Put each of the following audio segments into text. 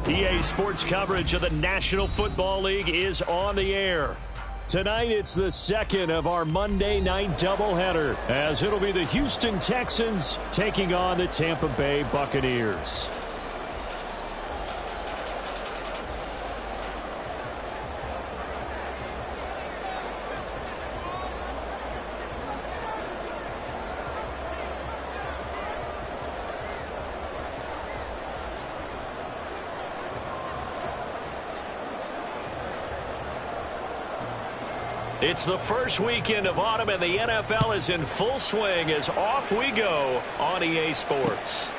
EA Sports coverage of the National Football League is on the air. Tonight, it's the second of our Monday night doubleheader, as it'll be the Houston Texans taking on the Tampa Bay Buccaneers. It's the first weekend of autumn, and the NFL is in full swing as off we go on EA Sports.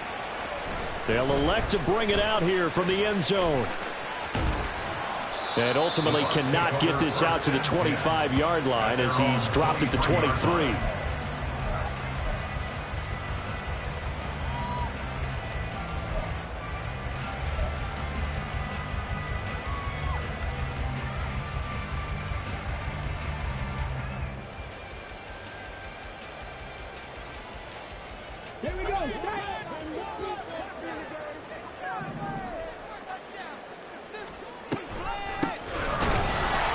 They'll elect to bring it out here from the end zone. And ultimately cannot get this out to the 25-yard line as he's dropped at the 23.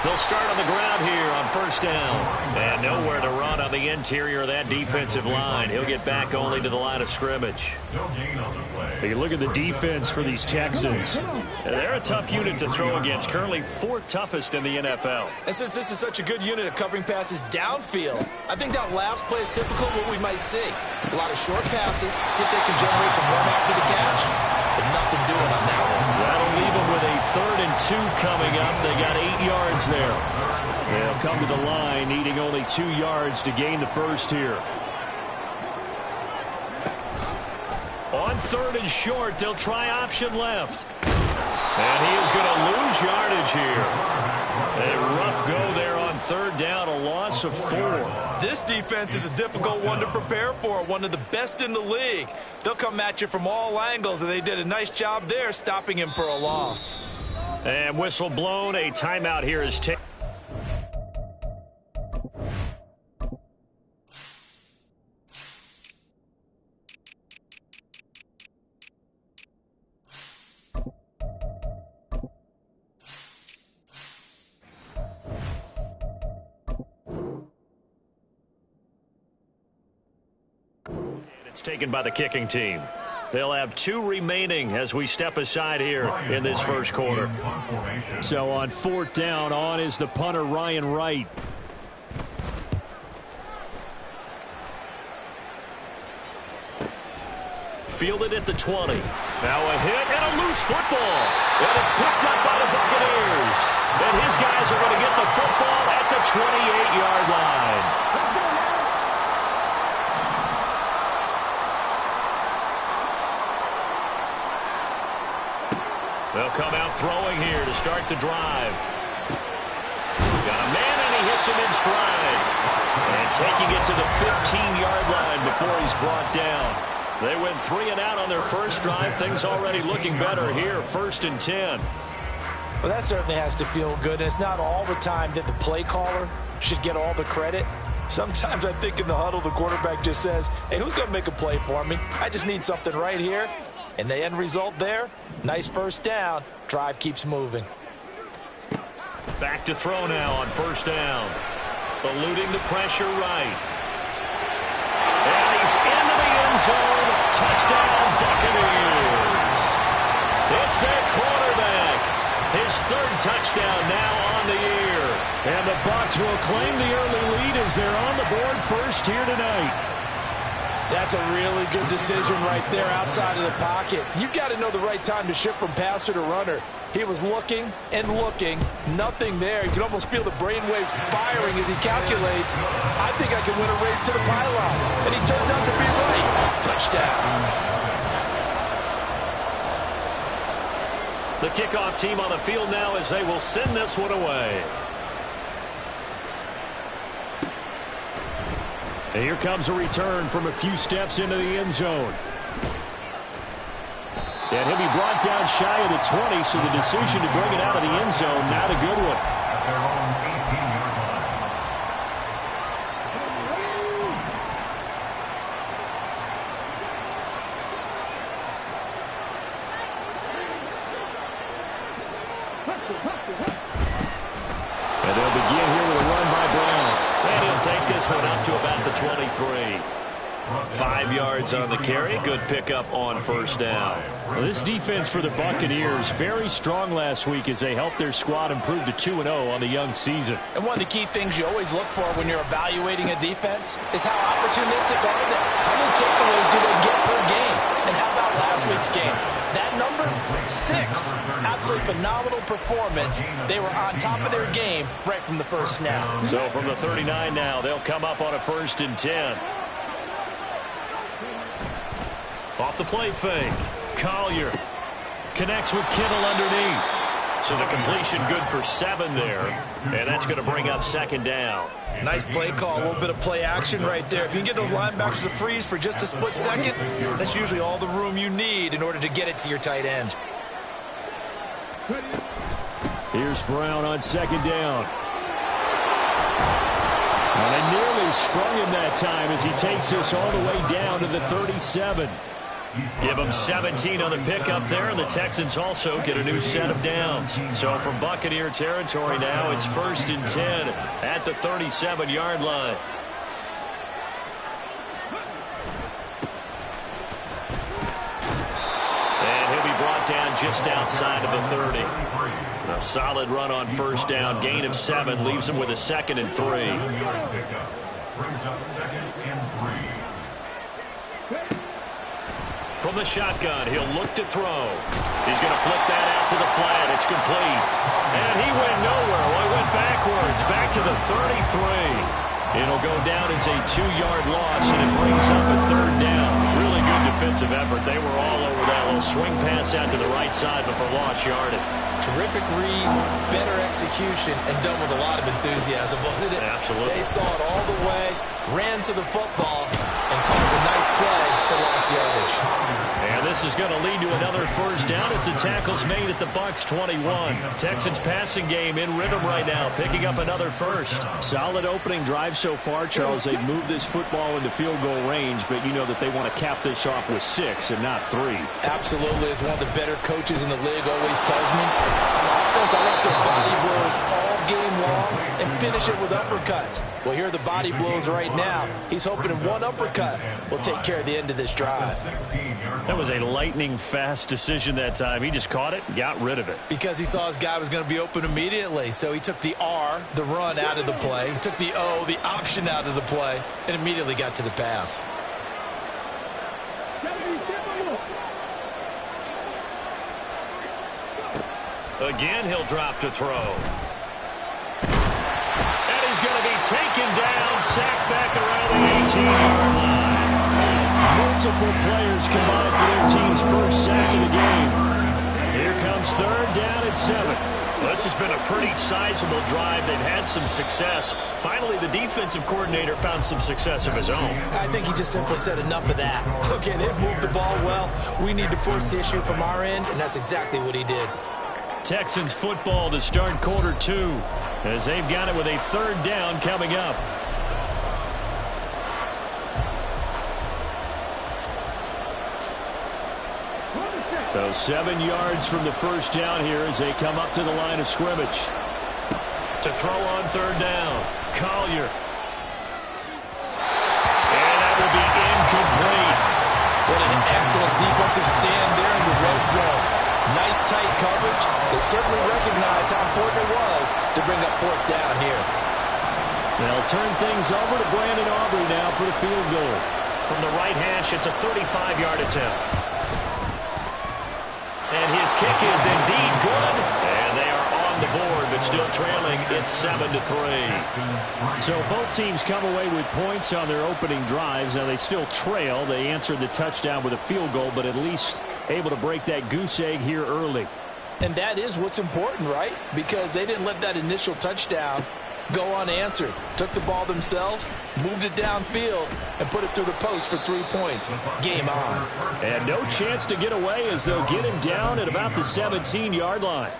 They'll start on the ground here on first down. And nowhere to run on the interior of that defensive line. He'll get back only to the line of scrimmage. You look at the defense for these Texans. They're a tough unit to throw against, currently fourth toughest in the NFL. And since this is such a good unit of covering passes downfield, I think that last play is typical of what we might see. A lot of short passes, see if they can generate some run after the catch. But nothing doing on that one. That'll leave them with a 3rd and 2 coming up. They got 8 yards there. They'll come to the line, needing only 2 yards to gain the first here. On 3rd and short, they'll try option left. And he is going to lose yardage here. A rough go there on 3rd down, a loss of 4. This defense is a difficult one to prepare for, one of the best in the league. They'll come at you from all angles, and they did a nice job there stopping him for a loss. And whistle blown, a timeout here is taken. It's taken by the kicking team. They'll have 2 remaining as we step aside here in this first quarter. So on 4th down, on is the punter, Ryan Wright. Fielded at the 20. Now a hit and a loose football. And it's picked up by the Buccaneers. And his guys are going to get the football at the 28-yard line. They'll come out throwing here to start the drive. Got a man, and he hits him in stride. And taking it to the 15-yard line before he's brought down. They went 3 and out on their first drive. Things already looking better here, 1st and 10. Well, that certainly has to feel good. And it's not all the time that the play caller should get all the credit. Sometimes I think in the huddle, the quarterback just says, hey, who's going to make a play for me? I just need something right here. And the end result there, nice first down. Drive keeps moving. Back to throw now on 1st down. Eluding the pressure right. And he's into the end zone. Touchdown, Buccaneers. It's their quarterback. His 3rd touchdown now on the year. And the Bucs will claim the early lead as they're on the board first here tonight. That's a really good decision right there outside of the pocket. You've got to know the right time to shift from passer to runner. He was looking and looking, nothing there. You can almost feel the brainwaves firing as he calculates, I think I can win a race to the pylon. And he turns out to be right. Touchdown. The kickoff team on the field now as they will send this one away. And here comes a return from a few steps into the end zone. And he'll be brought down shy of the 20, so the decision to bring it out of the end zone, not a good one. this one up to about the 23. 5 yards on the carry. Good pickup on first down. Well, this defense for the Buccaneers very strong last week as they helped their squad improve to 2-0 on the young season. And one of the key things you always look for when you're evaluating a defense is how opportunistic are they? How many takeaways do they get per game? And how about last week's game? That number, 6. Absolutely phenomenal performance. They were on top of their game right from the first snap. So from the 39 now, they'll come up on a 1st and 10. Off the play fake. Collier connects with Kittle underneath. So the completion good for 7 there. And that's going to bring up 2nd down. Nice play call, a little bit of play action right there. If you can get those linebackers to freeze for just a split second, that's usually all the room you need in order to get it to your tight end. Here's Brown on 2nd down. And they nearly sprung him that time as he takes this all the way down to the 37. Give them 17 on the pickup there, and the Texans also get a new set of downs. So from Buccaneer territory now, it's 1st and 10 at the 37-yard line. And he'll be brought down just outside of the 30. A solid run on first down, gain of 7, leaves him with a 2nd and 3. Brings up 2nd and 3. From the shotgun, he'll look to throw. He's going to flip that out to the flat. It's complete. And he went nowhere. Well, he went backwards, back to the 33. It'll go down as a 2-yard loss, and it brings up a 3rd down. Really good defensive effort. They were all over that little swing pass out to the right side before lost yardage. Terrific read, better execution, and done with a lot of enthusiasm, wasn't it? Absolutely. They saw it all the way, ran to the football, and caused a nice play for lost yardage. And this is going to lead to another 1st down as the tackle's made at the Bucs 21. Texans passing game in rhythm right now, picking up another 1st. Solid opening drive so far, Charles. They've moved this football into field goal range, but you know that they want to cap this off with 6 and not 3. Absolutely. As one of the better coaches in the league always tells me, on offense, I like their body blows all game long and finish it with uppercuts. Well, here are the body blows right now. He's hoping in one uppercut will take care of the end of this drive. That was a lightning-fast decision that time. He just caught it and got rid of it. Because he saw his guy was going to be open immediately. So he took the R, the run, out of the play. He took the O, the option, out of the play, and immediately got to the pass. Again, he'll drop to throw. And he's going to be taken down, sacked back around the 18-yard line. Multiple players combined for their team's 1st sack of the game. Here comes 3rd down at 7. Well, this has been a pretty sizable drive. They've had some success. Finally, the defensive coordinator found some success of his own. I think he just simply said enough of that. Okay, they've moved the ball well. We need to force the issue from our end, and that's exactly what he did. Texans football to start quarter 2 as they've got it with a 3rd down coming up. So 7 yards from the 1st down here as they come up to the line of scrimmage. To throw on 3rd down, Collier. And that will be incomplete. What an excellent defensive stand there in the red zone. Nice tight coverage. They certainly recognized how important it was to bring up 4th down here. They'll turn things over to Brandon Aubrey now for the field goal. From the right hash, it's a 35-yard attempt. And his kick is indeed good. And they are on the board, but still trailing. It's 7-3. So both teams come away with points on their opening drives. Now they still trail. They answered the touchdown with a field goal, but at least able to break that goose egg here early. And that is what's important, right? Because they didn't let that initial touchdown go unanswered. Took the ball themselves, moved it downfield, and put it through the post for 3 points. Game on. And no chance to get away as they'll get him down at about the 17-yard line.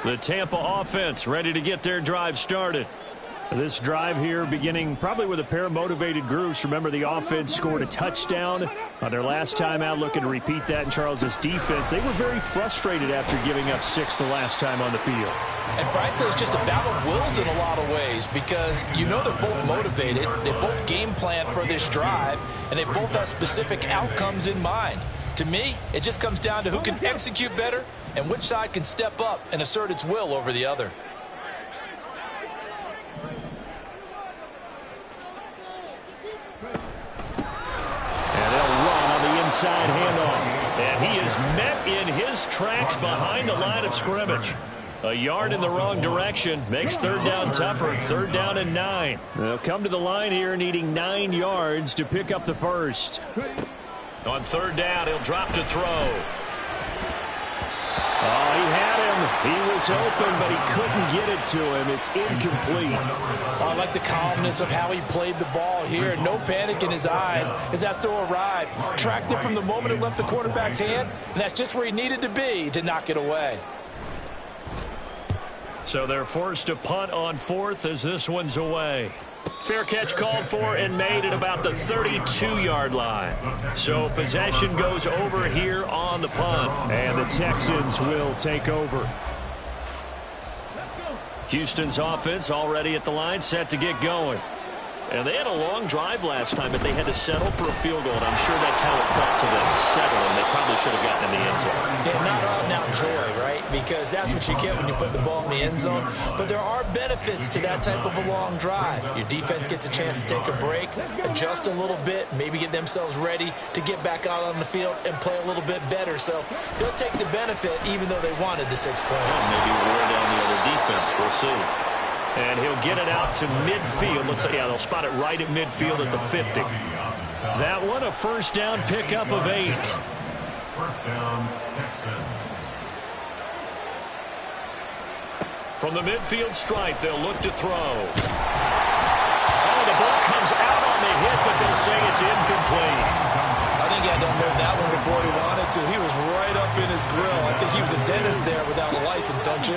The Tampa offense ready to get their drive started. This drive here beginning probably with a pair of motivated groups. Remember, the offense scored a touchdown on their last time out, looking to repeat that in Charles's defense. They were very frustrated after giving up 6 the last time on the field. And frankly, it's just a battle of wills in a lot of ways because you know they're both motivated, they both game plan for this drive, and they both have specific outcomes in mind. To me, it just comes down to who can execute better and which side can step up and assert its will over the other. And they'll run on the inside handoff. And he is met in his tracks behind the line of scrimmage. A yard in the wrong direction makes third down tougher. Third down and 9. They'll come to the line here needing 9 yards to pick up the first. On third down, he'll drop to throw. Oh, he had him. He was open, but he couldn't get it to him. It's incomplete. Oh, I like the calmness of how he played the ball here. No panic in his eyes as that throw arrived. Tracked it from the moment it left the quarterback's hand, and that's just where he needed to be to knock it away. So they're forced to punt on fourth as this one's away. Fair catch called for and made at about the 32-yard line. So possession goes over here on the punt. And the Texans will take over. Houston's offense already at the line, set to get going. And they had a long drive last time, but they had to settle for a field goal, and I'm sure that's how it felt to them, settling. They probably should have gotten in the end zone. Yeah, not out now joy, right? Because that's what you get when you put the ball in the end zone. But there are benefits to that type of a long drive. Your defense gets a chance to take a break, adjust a little bit, maybe get themselves ready to get back out on the field and play a little bit better. So they'll take the benefit even though they wanted the 6 points. Maybe wear down the other defense. We'll see. And he'll get it out to midfield. Let's say, yeah, they'll spot it right at midfield at the 50. That one, a first down pickup of 8. First down, Texans. From the midfield stripe, they'll look to throw. Oh, the ball comes out on the hit, but they'll say it's incomplete. I think he had to unload that one before he wanted to. He was right up in his grill. I think he was a dentist there without a license, don't you?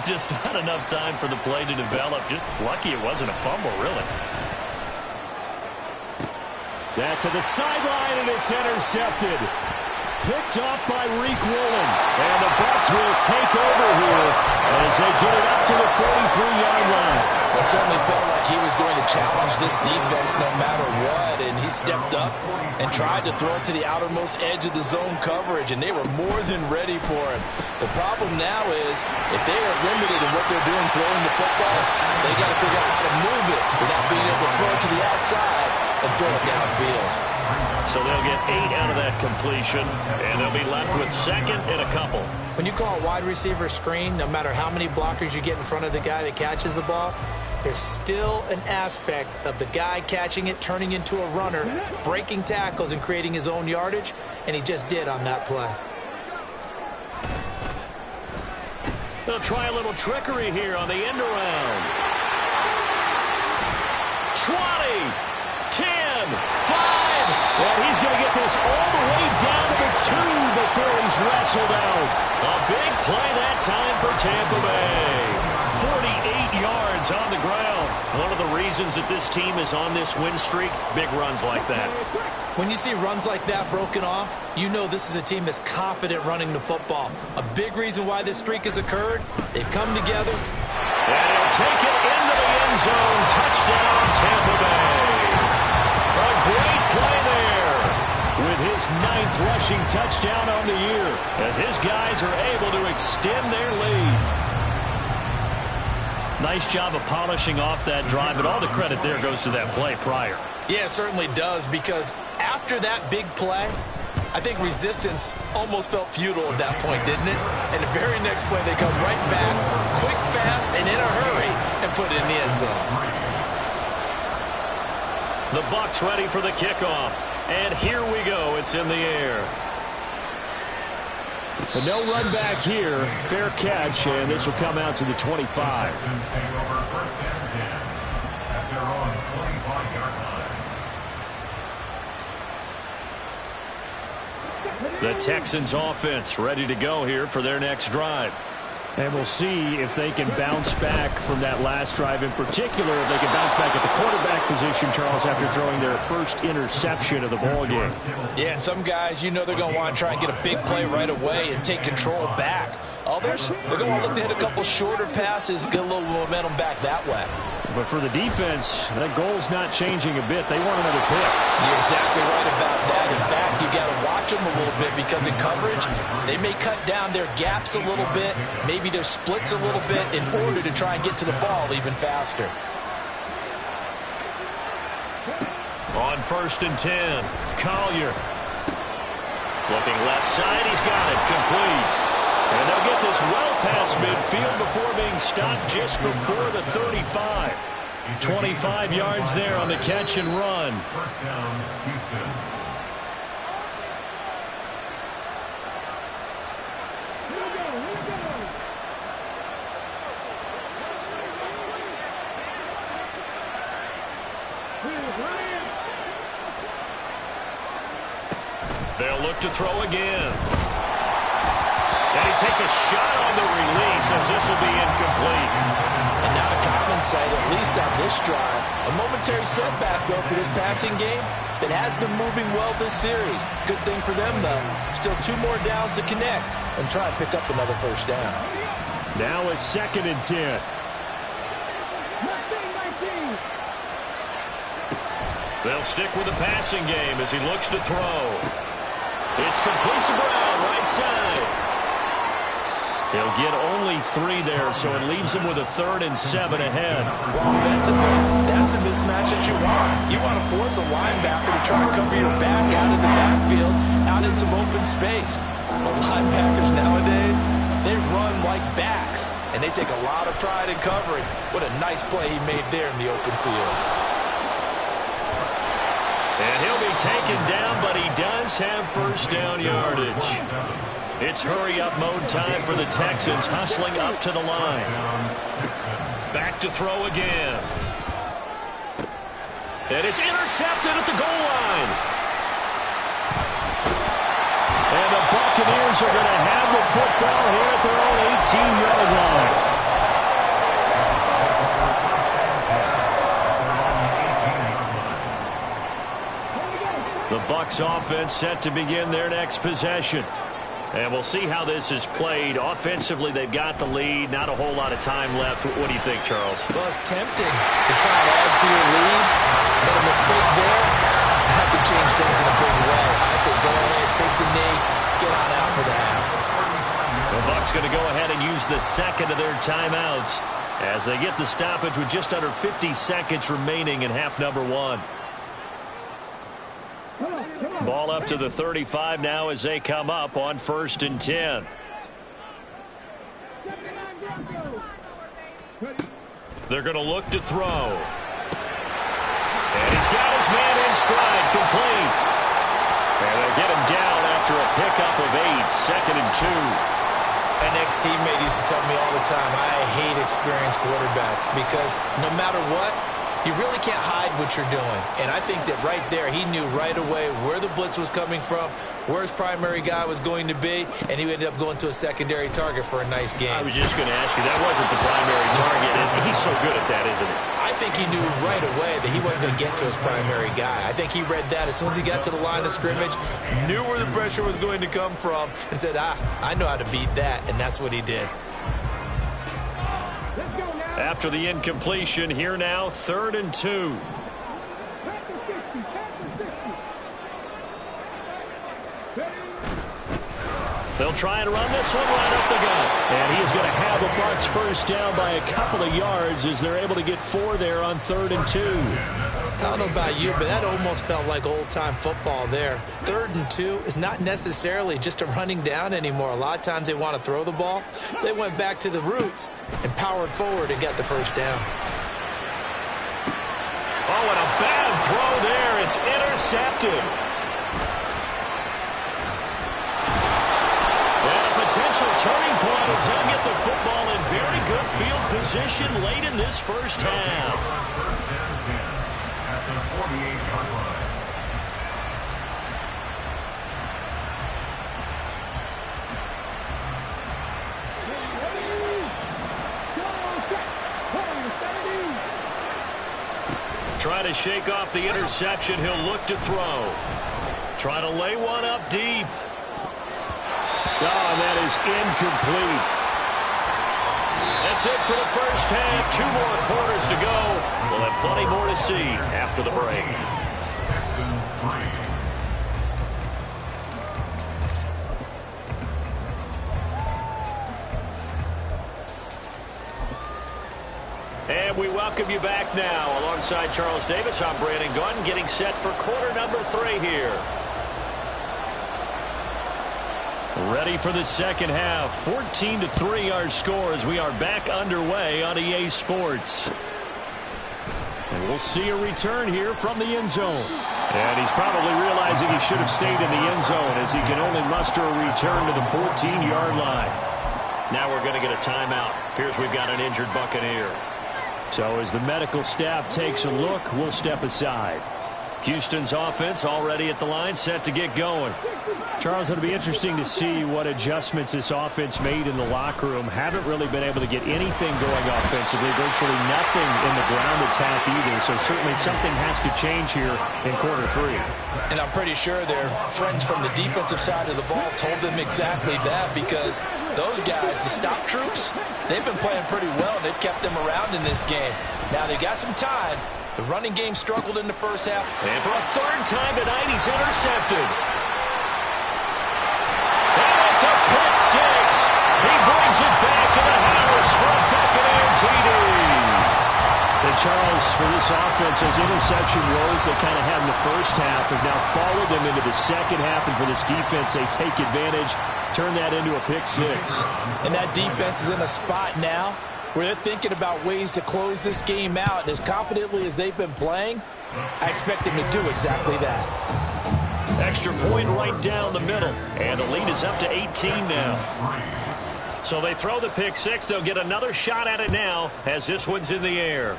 Just not enough time for the play to develop. Just lucky it wasn't a fumble, really. That to the sideline, and it's intercepted. Picked off by Reek Woolen. And the Bucs will take over here as they get it up to the 43-yard line. It certainly felt like he was going to challenge this defense no matter what, and he stepped up and tried to throw it to the outermost edge of the zone coverage, and they were more than ready for him. The problem now is if they are limited in what they're doing throwing the football, they got to figure out how to move it without being able to throw it to the outside and throw it downfield. So they'll get 8 out of that completion, and they'll be left with second and a couple. When you call a wide receiver screen, no matter how many blockers you get in front of the guy that catches the ball, there's still an aspect of the guy catching it, turning into a runner, breaking tackles and creating his own yardage, and he just did on that play. They'll try a little trickery here on the end around. 20, 10, 5. And he's going to get this all the way down to the 2 before he's wrestled out. A big play that time for Tampa Bay. 48 yards on the ground. One of the reasons that this team is on this win streak, big runs like that. When you see runs like that broken off, you know this is a team that's confident running the football. A big reason why this streak has occurred, they've come together. And he'll take it into the end zone. Touchdown, Tampa Bay. A great play there. With his 9th rushing touchdown on the year, as his guys are able to extend their lead. Nice job of polishing off that drive, but all the credit there goes to that play prior. Yeah, it certainly does, because after that big play, I think resistance almost felt futile at that point, didn't it? And the very next play, they come right back, quick, fast, and in a hurry, and put it in the end zone. The Bucs ready for the kickoff. And here we go. It's in the air. But no run back here. Fair catch, and this will come out to the 25. The Texans offense ready to go here for their next drive. And we'll see if they can bounce back from that last drive, in particular, if they can bounce back at the quarterback position, Charles, after throwing their first interception of the ballgame. Yeah, and some guys, you know they're going to want to try and get a big play right away and take control back. Others, they're going to look to hit a couple shorter passes, get a little momentum back that way. But for the defense, that goal's not changing a bit. They want another pick. You're exactly right about that. In fact, you got to watch them a little bit because in coverage, they may cut down their gaps a little bit, maybe their splits a little bit in order to try and get to the ball even faster. On 1st and 10, Collier. Looking left side, he's got it, complete. And they'll get this well past midfield before being stopped just before the 35. 25 yards there on the catch and run. First down, Houston. They'll look to throw again. And he takes a shot on the release as this will be incomplete. And not a common sight, at least on this drive. A momentary setback, though, for this passing game that has been moving well this series. Good thing for them, though. Still 2 more downs to connect and try and pick up another first down. Now a 2nd and 10. They'll stick with the passing game as he looks to throw. It's complete to Brown, right side. He'll get only 3 there, so it leaves him with a 3rd and 7 ahead. Well, offensively, that's the mismatch that you want. You want to force a linebacker to try and cover your back out of the backfield, out in some open space. But linebackers nowadays, they run like backs, and they take a lot of pride in covering. What a nice play he made there in the open field. And he'll be taken down, but he does have first down yardage. It's hurry-up mode time for the Texans, hustling up to the line. Back to throw again. And it's intercepted at the goal line. And the Buccaneers are going to have the football here at their own 18-yard line. The Bucs offense set to begin their next possession. And we'll see how this is played. Offensively, they've got the lead. Not a whole lot of time left. What do you think, Charles? Well, it's tempting to try and add to your lead, but a mistake there that could change things in a big way. I say go ahead, take the knee, get on out for the half. The Bucs going to go ahead and use the 2nd of their timeouts as they get the stoppage with just under 50 seconds remaining in half number 1. Ball up to the 35 now as they come up on 1st and 10. They're going to look to throw. And he's got his man in stride, complete. And they'll get him down after a pickup of 8, 2nd and 2. An ex-teammate used to tell me all the time, I hate experienced quarterbacks because no matter what, you really can't hide what you're doing. And I think that right there, he knew right away where the blitz was coming from, where his primary guy was going to be, and he ended up going to a secondary target for a nice game. I was just going to ask you, that wasn't the primary target, and he's so good at that, isn't he? I think he knew right away that he wasn't going to get to his primary guy. I think he read that as soon as he got to the line of scrimmage, knew where the pressure was going to come from, and said, I know how to beat that, and that's what he did. After the incompletion, here now, 3rd and 2. They'll try and run this one right up the gut. And he is going to have the Bucs first down by a couple of yards as they're able to get 4 there on 3rd and 2. I don't know about you, but that almost felt like old-time football there. 3rd and 2 is not necessarily just a running down anymore. A lot of times they want to throw the ball. They went back to the roots and powered forward and got the first down. Oh, and a bad throw there. It's intercepted. And a potential turning point as they'll get the football in very good field position late in this first half. First and 10 at the 48-yard line. Trying to shake off the interception. He'll look to throw. Trying to lay one up deep. Oh, and that is incomplete. That's it for the first half. 2 more quarters to go. We'll have plenty more to see after the break. And we welcome you back now. Alongside Charles Davis, I'm Brandon Gunn, getting set for quarter number 3 here. Ready for the second half. 14-3 our score as we are back underway on EA Sports. And we'll see a return here from the end zone. And he's probably realizing he should have stayed in the end zone as he can only muster a return to the 14-yard line. Now we're going to get a timeout. Appears we've got an injured Buccaneer. So as the medical staff takes a look, we'll step aside. Houston's offense already at the line, set to get going. Charles, it'll be interesting to see what adjustments this offense made in the locker room. Haven't really been able to get anything going offensively, virtually nothing in the ground attack either. So certainly something has to change here in quarter 3. And I'm pretty sure their friends from the defensive side of the ball told them exactly that, because those guys, the stop troops, they've been playing pretty well, and they've kept them around in this game. Now they've got some time. The running game struggled in the first half. And for a third time tonight, he's intercepted. And it's a pick 6. He brings it back to the house for a Buccaneer TD. And Charles, for this offense, those interception woes they kind of had in the first half have now followed them into the second half. And for this defense, they take advantage, turn that into a pick 6. And that defense is in a spot now where they're thinking about ways to close this game out. And as confidently as they've been playing, I expect them to do exactly that. Extra point right down the middle. And the lead is up to 18 now. So they throw the pick 6. They'll get another shot at it now as this one's in the air.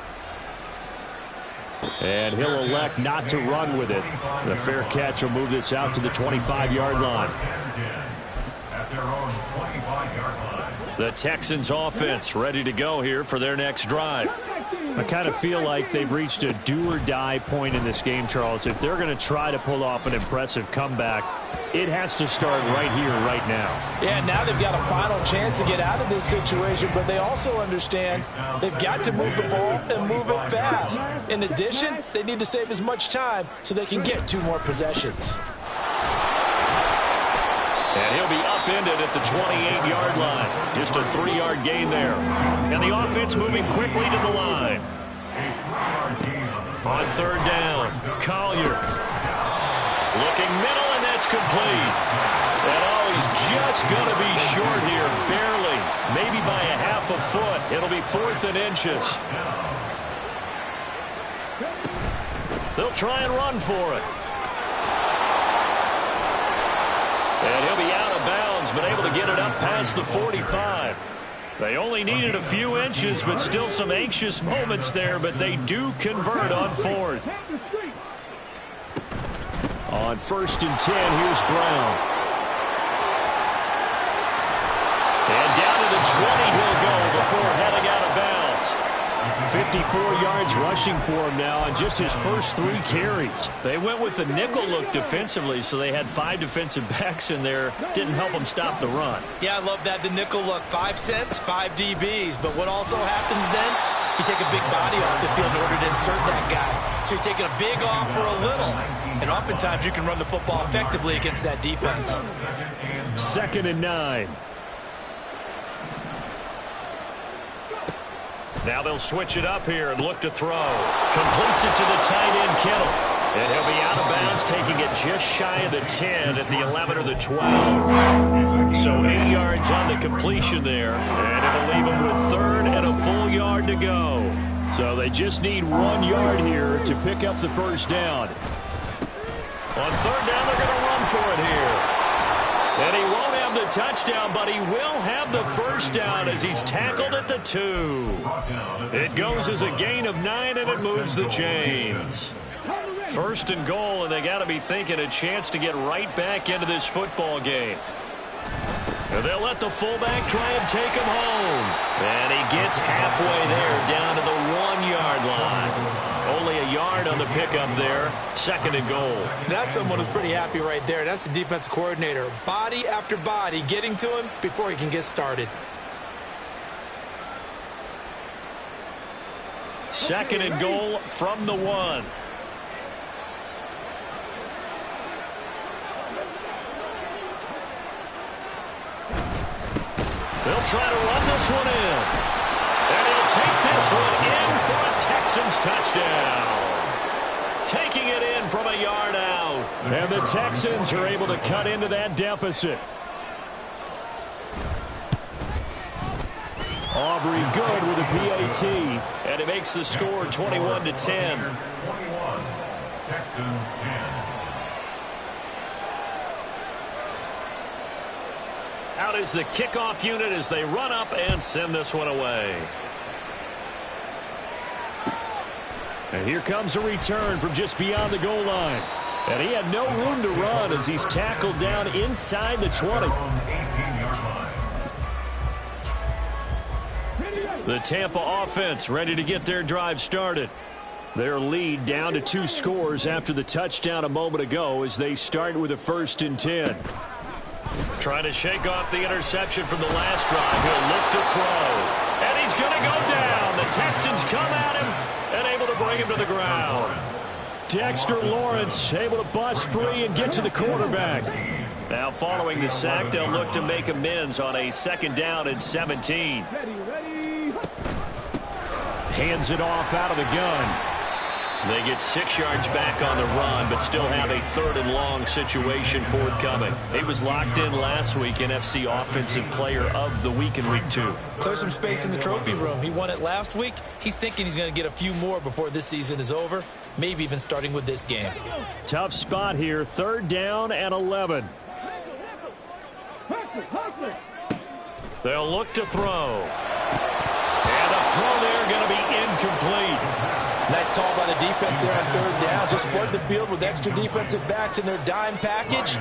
And he'll elect not to run with it. The fair catch will move this out to the 25-yard line. At their own 25-yard line. The Texans offense ready to go here for their next drive. I kind of feel like they've reached a do-or-die point in this game, Charles. If they're going to try to pull off an impressive comeback, it has to start right here, right now. Yeah, now they've got a final chance to get out of this situation, but they also understand they've got to move the ball and move it fast. In addition, they need to save as much time so they can get 2 more possessions. And he'll be upended at the 28-yard line. Just a 3-yard gain there. And the offense moving quickly to the line. On third down, Collier. Looking middle, and that's complete. And he's just going to be short here, barely. Maybe by a half a foot. It'll be 4th and inches. They'll try and run for it. And he'll be out of bounds, but able to get it up past the 45. They only needed a few inches, but still some anxious moments there, but they do convert on 4th. On 1st and 10, here's Brown. And down to the 20 he'll go before heading out of bounds. 54 yards rushing for him now on just his first 3 carries. They went with the nickel look defensively, so they had 5 defensive backs in there. Didn't help them stop the run. Yeah, I love that, the nickel look. 5 cents, 5 DBs. But what also happens then, you take a big body off the field in order to insert that guy. So you're taking a big off for a little. And oftentimes you can run the football effectively against that defense. 2nd and 9. Now they'll switch it up here and look to throw. Completes it to the tight end, Kittle. And he'll be out of bounds, taking it just shy of the 10 at the 11 or the 12. So 8 yards on the completion there. And it'll leave him with 3rd and a full yard to go. So they just need 1 yard here to pick up the first down. On 3rd down, they're going to run for it here. And he won't have the touchdown, but he will have the first down as he's tackled at the 2. It goes as a gain of 9, and it moves the chains. 1st and goal, and they got to be thinking a chance to get right back into this football game. And they'll let the fullback try and take him home. And he gets halfway there, down to the 1-yard line. Only a yard yard on the pickup there. 2nd and goal. That's someone who's pretty happy right there. That's the defensive coordinator. Body after body getting to him before he can get started. 2nd and goal from the 1. They'll try to run this one in. And he'll take this one in for a Texans touchdown. Taking it in from a yard out. And the Texans are able to cut into that deficit. Aubrey good with a PAT. And it makes the score 21-10. 21, Texans 10. Out is the kickoff unit as they run up and send this one away. And here comes a return from just beyond the goal line. And he had no room to run as he's tackled down inside the 20. The Tampa offense ready to get their drive started. Their lead down to 2 scores after the touchdown a moment ago as they start with a 1st and 10. Trying to shake off the interception from the last drive. He'll look to throw. And he's going to go down. The Texans come at him and able to bring him to the ground. Dexter Lawrence able to bust free and get to the quarterback. Now following the sack, they'll look to make amends on a 2nd down and 17. Hands it off out of the gun. They get 6 yards back on the run, but still have a 3rd and long situation forthcoming. He was locked in last week, NFC Offensive Player of the Week in Week 2. Clear some space in the trophy room. He won it last week. He's thinking he's going to get a few more before this season is over, maybe even starting with this game. Tough spot here, 3rd down and 11. They'll look to throw. And the throw there going to be incomplete. Nice call by the defense there on 3rd down. Just flood the field with extra defensive backs in their dime package.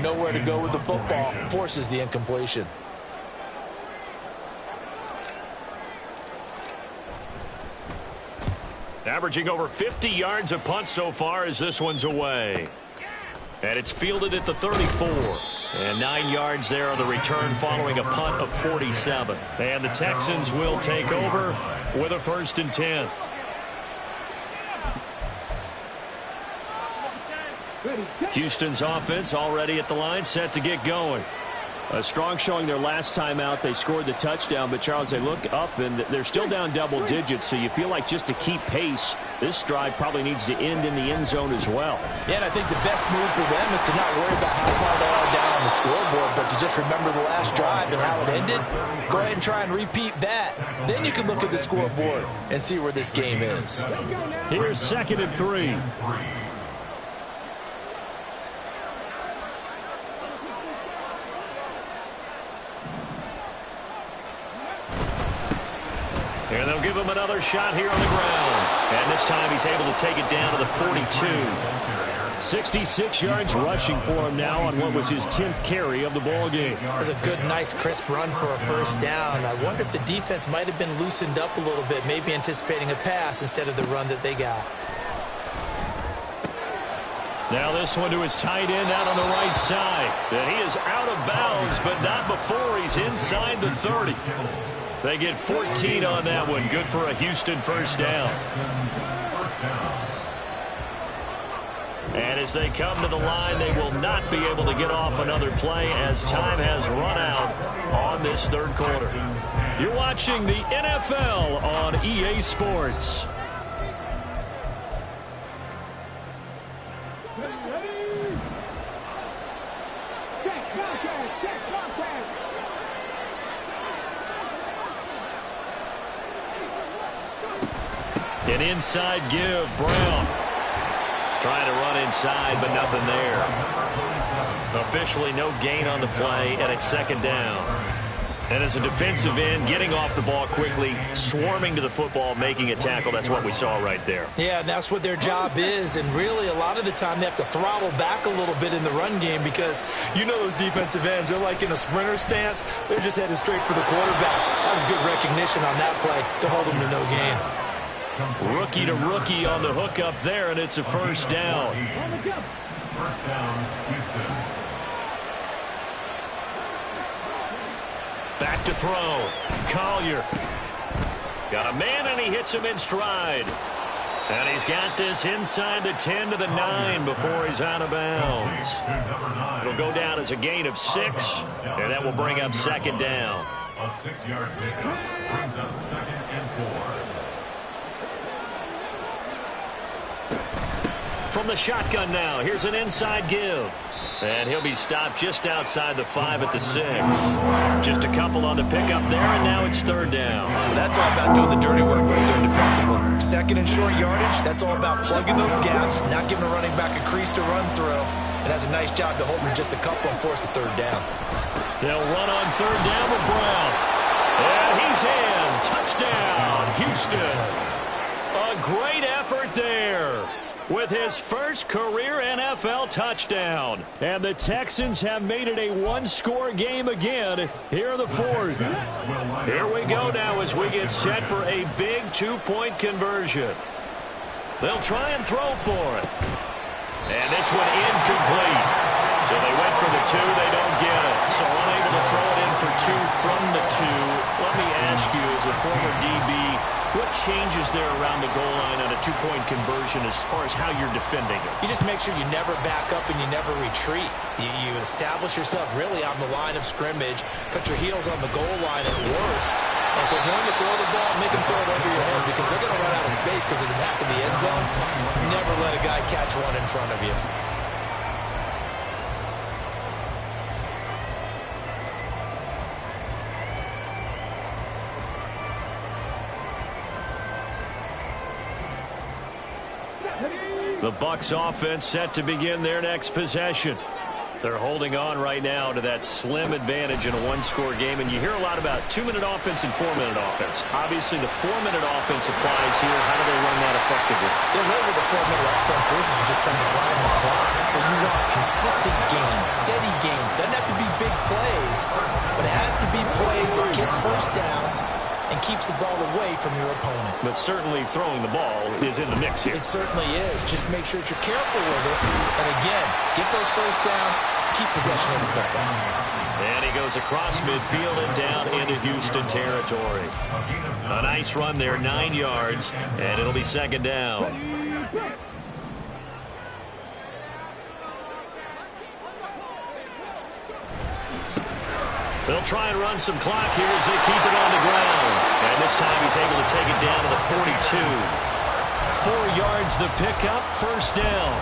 Nowhere to go with the football. Forces the incompletion. Averaging over 50 yards a punt so far as this one's away. And it's fielded at the 34. And 9 yards there on the return following a punt of 47. And the Texans will take over with a 1st and 10. Houston's offense already at the line, set to get going. A strong showing their last time out. They scored the touchdown, but Charles, they look up and they're still down double digits, so you feel like just to keep pace, this drive probably needs to end in the end zone as well. Yeah, and I think the best move for them is to not worry about how far they are down on the scoreboard, but to just remember the last drive and how it ended. Go ahead and try and repeat that. Then you can look at the scoreboard and see where this game is. Here's 2nd and 3. And they'll give him another shot here on the ground. And this time he's able to take it down to the 42. 66 yards rushing for him now on what was his 10th carry of the ball game. That's a good, nice, crisp run for a 1st down. I wonder if the defense might have been loosened up a little bit, maybe anticipating a pass instead of the run that they got. Now this one to his tight end out on the right side. And he is out of bounds, but not before he's inside the 30. They get 14 on that one. Good for a Houston 1st down. And as they come to the line, they will not be able to get off another play as time has run out on this 3rd quarter. You're watching the NFL on EA Sports. An inside give, Brown. Trying to run inside, but nothing there. Officially no gain on the play, and it's 2nd down. And as a defensive end, getting off the ball quickly, swarming to the football, making a tackle, that's what we saw right there. Yeah, and that's what their job is, and really a lot of the time they have to throttle back a little bit in the run game because you know those defensive ends, they're like in a sprinter stance. They're just headed straight for the quarterback. That was good recognition on that play to hold them to no gain. Rookie to rookie on the hook up there, and it's a first down. First down, Houston. Back to throw. Collier. Got a man, and he hits him in stride. And he's got this inside the 10 to the 9 before he's out of bounds. It'll go down as a gain of 6, and that will bring up second down. A 6-yard pickup brings up 2nd and 4. From the shotgun now, here's an inside give. And he'll be stopped just outside the 5 at the 6. Just a couple on the pickup there, and now it's third down. Well, that's all about doing the dirty work right there defensively. Second and short yardage, that's all about plugging those gaps, not giving a running back a crease to run through. And has a nice job to hold him just a couple and force a third down. They'll run on third down with Brown. And he's in. Touchdown, Houston. A great effort there with his first career NFL touchdown. And the Texans have made it a one-score game again here in the fourth. Here we go now as we get set for a big two-point conversion. They'll try and throw for it. And this one incomplete. So they went for the 2, they don't get it. So unable to throw it in for 2 from the 2. Let me ask you, as a former DB, what changes there around the goal line on a two-point conversion as far as how you're defending it? You just make sure you never back up and you never retreat. You establish yourself really on the line of scrimmage, put your heels on the goal line at worst. And if they're going to throw the ball, make them throw it over your head because they're going to run out of space because of the back of the end zone. Never let a guy catch one in front of you. The Bucs offense set to begin their next possession. They're holding on right now to that slim advantage in a one-score game, and you hear a lot about 2-minute offense and 4-minute offense. Obviously, the 4-minute offense applies here. How do they run that effectively? The way with the 4-minute offense is you're just trying to grind the clock. So you want consistent gains, steady gains. Doesn't have to be big plays, but it has to be plays that gets first downs and keeps the ball away from your opponent. But certainly throwing the ball is in the mix here. It certainly is. Just make sure that you're careful with it. And again, get those first downs, keep possession of the football. And he goes across midfield and down into Houston territory. A nice run there, 9 yards, and it'll be second down. They'll try and run some clock here as they keep it on the ground. And this time he's able to take it down to the 42. 4 yards the pickup, first down.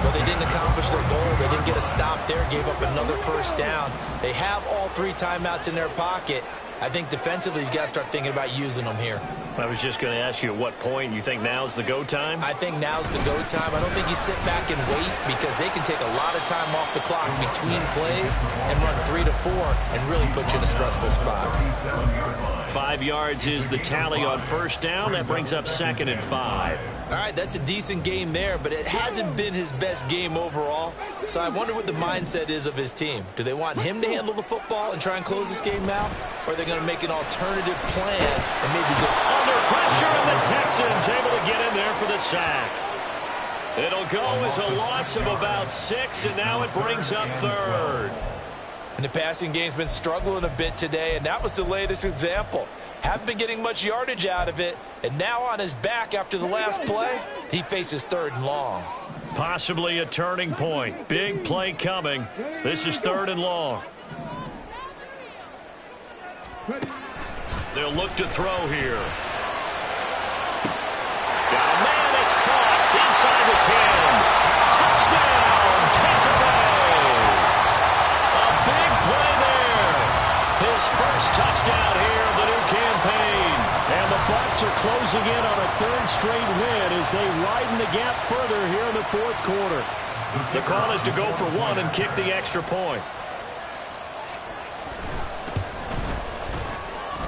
Well, they didn't accomplish their goal. They didn't get a stop there, gave up another first down. They have all 3 timeouts in their pocket. I think defensively you've got to start thinking about using them here. I was just going to ask you at what point you think now's the go time? I think now's the go time. I don't think you sit back and wait because they can take a lot of time off the clock between plays and run 3 to 4 and really put you in a stressful spot. 5 yards is the tally on first down. That brings up 2nd and 5. All right, that's a decent game there, but it hasn't been his best game overall. So I wonder what the mindset is of his team. Do they want him to handle the football and try and close this game out? Or are they going to make an alternative plan and maybe go under pressure, and the Texans able to get in there for the sack. It'll go as a loss of about 6, and now it brings up 3rd. And the passing game's been struggling a bit today, and that was the latest example. Haven't been getting much yardage out of it, and now on his back after the last play, he faces 3rd and long. Possibly a turning point. Big play coming. This is 3rd and long. They'll look to throw here. Got a man that's caught inside the 10. Touchdown, Tampa Bay. A big play there. His first touchdown here of the new campaign. And the Bucs are closing in on a 3rd straight win as they widen the gap further here in the 4th quarter. The call is to go for 1 and kick the extra point.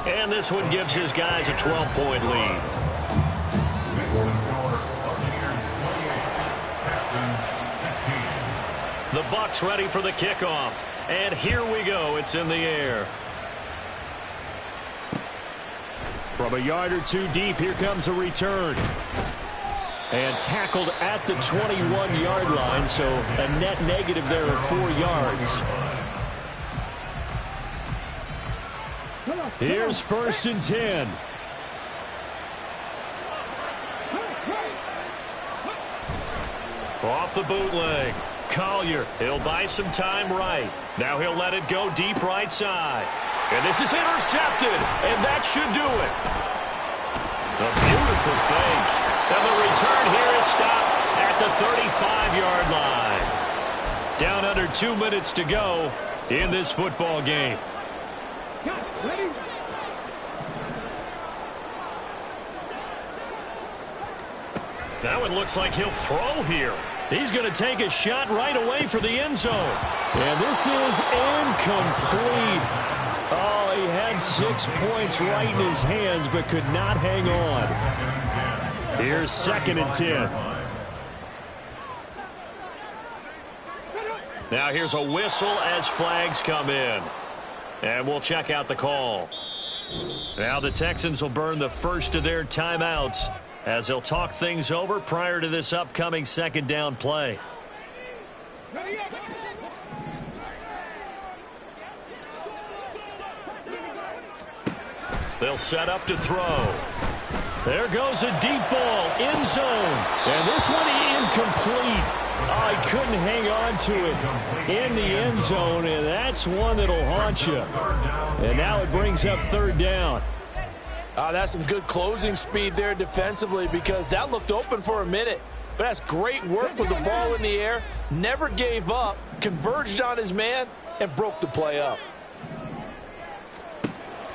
And this one gives his guys a 12-point lead. The Bucs ready for the kickoff. And here we go. It's in the air. From a yard or two deep, here comes a return. And tackled at the 21-yard line, so a net negative there of 4 yards. Here's 1st and 10. Off the bootleg. Collier, he'll buy some time right. Now he'll let it go deep right side. And this is intercepted, and that should do it. A beautiful fake. And the return here is stopped at the 35-yard line. Down under 2 minutes to go in this football game. That one looks like he'll throw here. He's going to take a shot right away for the end zone. And this is incomplete. Oh, he had 6 points right in his hands, but could not hang on. Here's 2nd and 10. Now here's a whistle as flags come in. And we'll check out the call. Now the Texans will burn the first of their timeouts as they'll talk things over prior to this upcoming 2nd down play. They'll set up to throw. There goes a deep ball, end zone. And this one incomplete. Oh, he couldn't hang on to it in the end zone, and that's one that'll haunt you. And now it brings up 3rd down. That's some good closing speed there defensively, because that looked open for a minute. But that's great work with the ball in the air. Never gave up, converged on his man, and broke the play up.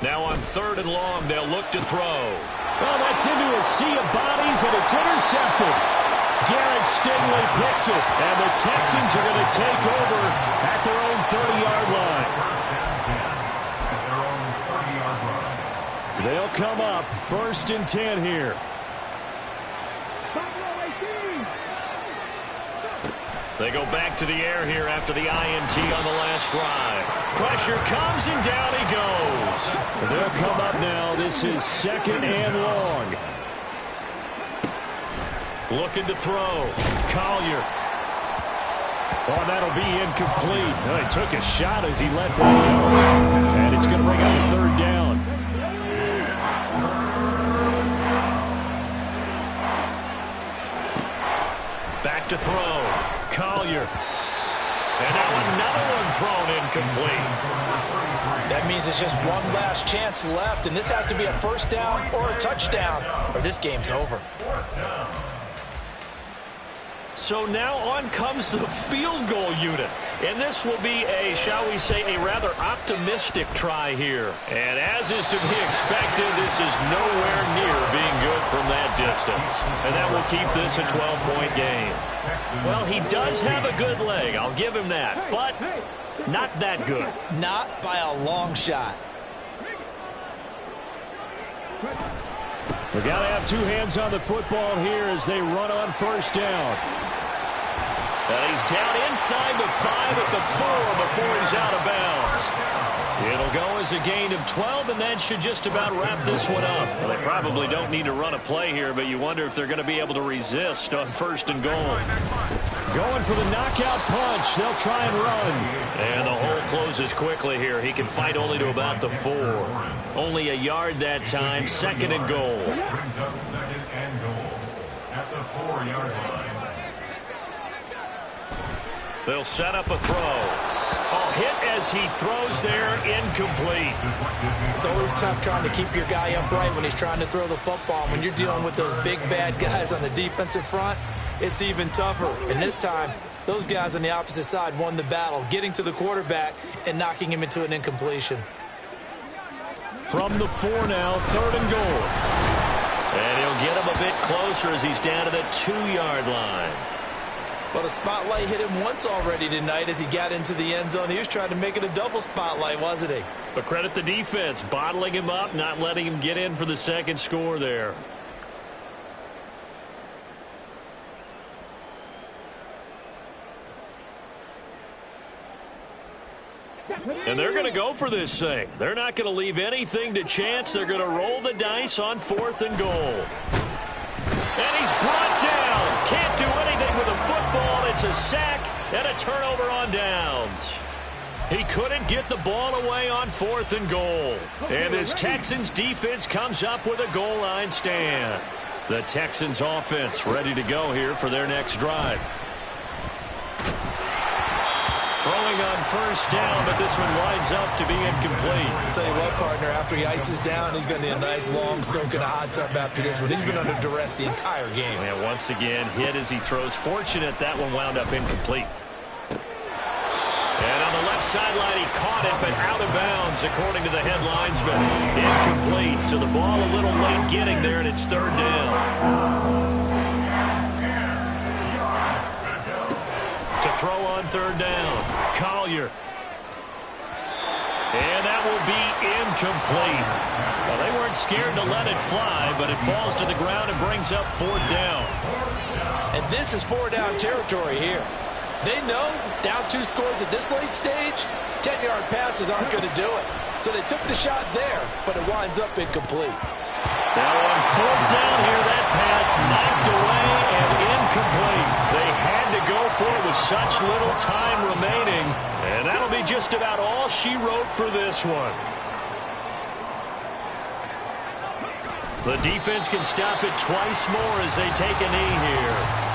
Now on 3rd and long, they'll look to throw. Well, that's into a sea of bodies, and it's intercepted. Derek Stingley picks it, and the Texans are going to take over at their own 30-yard line. They'll come up 1st and 10 here. They go back to the air here after the INT on the last drive. Pressure comes, and down he goes. They'll come up now. This is 2nd and long. Looking to throw. Collier. Oh, that'll be incomplete. Oh, he took a shot as he let that go. And it's going to bring up a 3rd down. Back to throw. Collier. And now another one thrown incomplete. That means it's just one last chance left, and this has to be a 1st down or a touchdown, or this game's over. So now on comes the field goal unit. And this will be a, shall we say, a rather optimistic try here. And as is to be expected, this is nowhere near being good from that distance. And that will keep this a 12-point game. Well, he does have a good leg, I'll give him that. But not that good. Not by a long shot. We've got to have 2 hands on the football here as they run on 1st down. And he's down inside the 5 at the 4 before he's out of bounds. It'll go as a gain of 12, and that should just about wrap this one up. Well, they probably don't need to run a play here, but you wonder if they're going to be able to resist on 1st and goal. Going for the knockout punch. They'll try and run. And the hole closes quickly here. He can fight only to about the 4. Only a yard that time. 2nd and goal. Brings up 2nd and goal at the 4-yard line. They'll set up a throw. A hit as he throws there, incomplete. It's always tough trying to keep your guy upright when he's trying to throw the football. When you're dealing with those big, bad guys on the defensive front, it's even tougher. And this time, those guys on the opposite side won the battle, getting to the quarterback and knocking him into an incompletion. From the 4 now, 3rd and goal. And he'll get him a bit closer as he's down to the 2-yard line. Well, the spotlight hit him once already tonight as he got into the end zone. He was trying to make it a double spotlight, wasn't he? But credit the defense, bottling him up, not letting him get in for the 2nd score there. And they're going to go for this thing. They're not going to leave anything to chance. They're going to roll the dice on 4th and goal. And he's brought down. Can't do anything with a football. It's a sack and a turnover on downs. He couldn't get the ball away on 4th and goal. And this Texans defense comes up with a goal line stand. The Texans offense ready to go here for their next drive. Throwing on 1st down, but this one winds up to be incomplete. I'll tell you what, partner, after he ices down, he's going to need a nice long soak in a hot tub after this one. He's been under duress the entire game. And once again, hit as he throws. Fortunate that one wound up incomplete. And on the left sideline, he caught it, but out of bounds, according to the headlines, but incomplete. So the ball a little late getting there, and it's 3rd down. To throw on 3rd down, Collier. And that will be incomplete. Well, they weren't scared to let it fly, but it falls to the ground and brings up 4th down. And this is 4-down territory here. They know down 2 scores at this late stage, 10-yard passes aren't going to do it. So they took the shot there, but it winds up incomplete. Now on 4th down here, that pass knocked away and incomplete. They had to go for it with such little time remaining, and that'll be just about all she wrote for this one. The defense can stop it twice more as they take a knee here.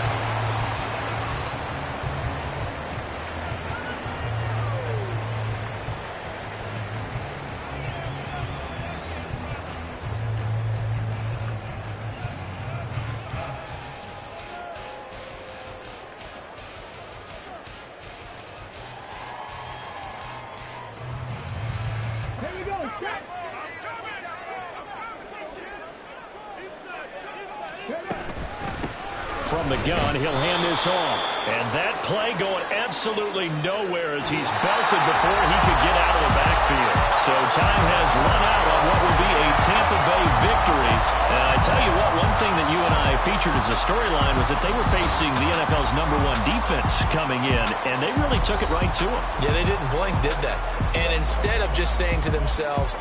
From the gun, he'll hand this off. And that play going absolutely nowhere as he's belted before he could get out of the backfield. So time has run out on what will be a Tampa Bay victory. And I tell you what, one thing that you and I featured as a storyline was that they were facing the NFL's #1 defense coming in, and they really took it right to them. Yeah, they didn't blink, did they? And instead of just saying to themselves,